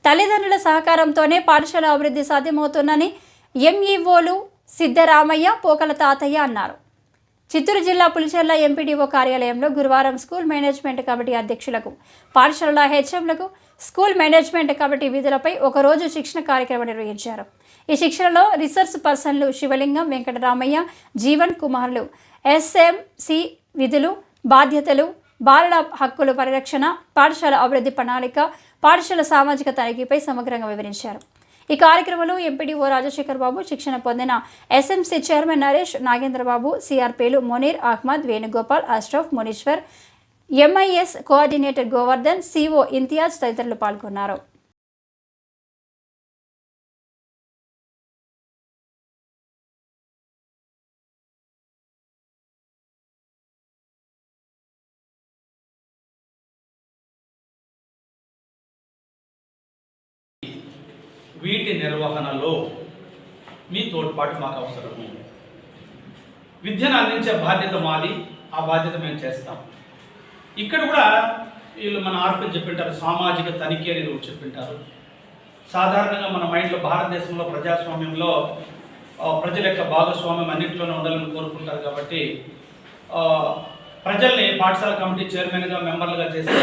తల్లిదండ్రుల సహకారంతోనే పాఠశాల అభివృద్ధి సాధ్యమవుతుందని ఎంఈఓలు సిద్ధరామయ్య, పోకల తాతయ్య అన్నారు. చిత్తూరు జిల్లా పులిచెర్ల ఎంపీడీఓ కార్యాలయంలో గురువారం స్కూల్ మేనేజ్మెంట్ కమిటీ అధ్యక్షులకు, పాఠశాలల హెచ్ఎంలకు, స్కూల్ మేనేజ్మెంట్ కమిటీ విధులపై ఒకరోజు శిక్షణ కార్యక్రమం నిర్వహించారు. ఈ శిక్షణలో రిసోర్స్ పర్సన్లు శివలింగం, వెంకటరామయ్య, జీవన్ కుమార్లు ఎస్ఎంసి విధులు, బాధ్యతలు, బాలల హక్కుల పరిరక్షణ, పాఠశాల అభివృద్ధి ప్రణాళిక, పాఠశాల సామాజిక తనిఖీపై సమగ్రంగా వివరించారు. ఈ కార్యక్రమంలో ఎంపీడీఓ రాజశేఖర్ బాబు, శిక్షణ పొందిన ఎస్ఎంసీ చైర్మన్ నరేష్, నాగేంద్రబాబు, సిఆర్పీలు Munir, Ahmed, Venugopal, Ashraf, Munishwar, MIS coordinator Govardhan, CO Imtiaz తదితరులు పాల్గొన్నారు. వీటి నిర్వహణలో మీ తోడ్పాటు మాకు అవసరము. విద్యను అందించే బాధ్యత మాది, ఆ బాధ్యత మేము చేస్తాం. ఇక్కడ కూడా వీళ్ళు మన ఆర్పి చెప్పింటారు, సామాజిక తనిఖీ అనేది చెప్పింటారు. సాధారణంగా మన మైండ్లో భారతదేశంలో ప్రజాస్వామ్యంలో ప్రజల యొక్క భాగస్వామ్యం అన్నింటిలోనే ఉండాలని కోరుకుంటారు. కాబట్టి ప్రజల్ని పాఠశాల కమిటీ చైర్మన్గా, మెంబర్లుగా చేస్తే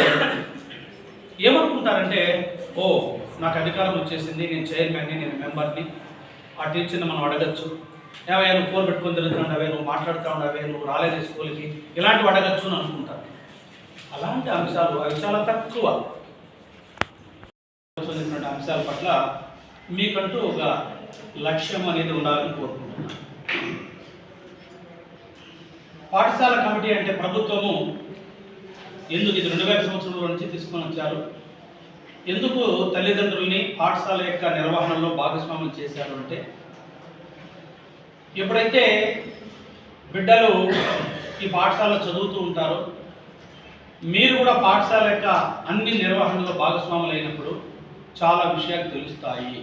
ఏమనుకుంటారంటే, ఓ నాకు అధికారం వచ్చేసింది, నేను చైర్మన్ని, నేను మెంబర్ని, ఆ టీచర్ని మనం అడగచ్చు, ఏవయ్యా నువ్వు ఫోన్ పెట్టుకొని తిరుగుతున్నావే, నువ్వు మాట్లాడుతూ ఉండవే, నువ్వు రాలేదు స్కూల్కి, ఇలాంటివి అడగచ్చు అని అనుకుంటారు. అలాంటి అంశాలు అవి చాలా తక్కువ. అంశాల పట్ల మీకంటూ ఒక లక్ష్యం అనేది ఉండాలని కోరుకుంటున్నాను. పాఠశాల కమిటీ అంటే ప్రభుత్వము ఎందుకు ఇది 2000 సంవత్సరంలో నుంచి తీసుకొని వచ్చారు, ఎందుకు తల్లిదండ్రుల్ని పాఠశాల యొక్క నిర్వహణలో భాగస్వామ్యం చేశారు అంటే, ఎప్పుడైతే బిడ్డలు ఈ పాఠశాలలో చదువుతూ ఉంటారో, మీరు కూడా పాఠశాల యొక్క అన్ని నిర్వహణలో భాగస్వాములు అయినప్పుడు చాలా విషయాలు తెలుస్తాయి.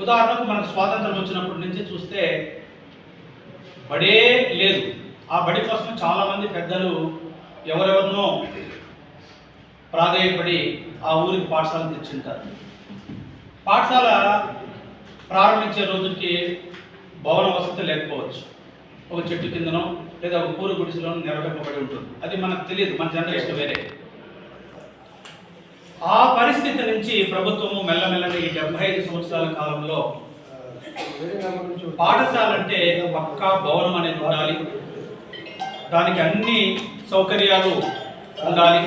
ఉదాహరణకు మనకు స్వాతంత్రం వచ్చినప్పటి నుంచి చూస్తే బడే లేదు. ఆ బడి కోసం చాలామంది పెద్దలు ఎవరెవరినో ప్రాధేయపడి ఆ ఊరికి పాఠశాలను తెచ్చింటారు. పాఠశాల ప్రారంభించే రోజుకి భవన వసతి లేకపోవచ్చు, ఒక చెట్టు కిందనో లేదా ఒక పూరి గుడిసెలోనో నిర్వహింపబడి ఉంటుంది. అది మనకు తెలియదు, మన జనరేషన్ వేరే. ఆ పరిస్థితి నుంచి ప్రభుత్వము మెల్లమెల్లగా ఈ 75 సంవత్సరాల కాలంలో పాఠశాల అంటే పక్కా భవనం అనేది ఉండాలి, దానికి అన్ని సౌకర్యాలు ఉండాలి.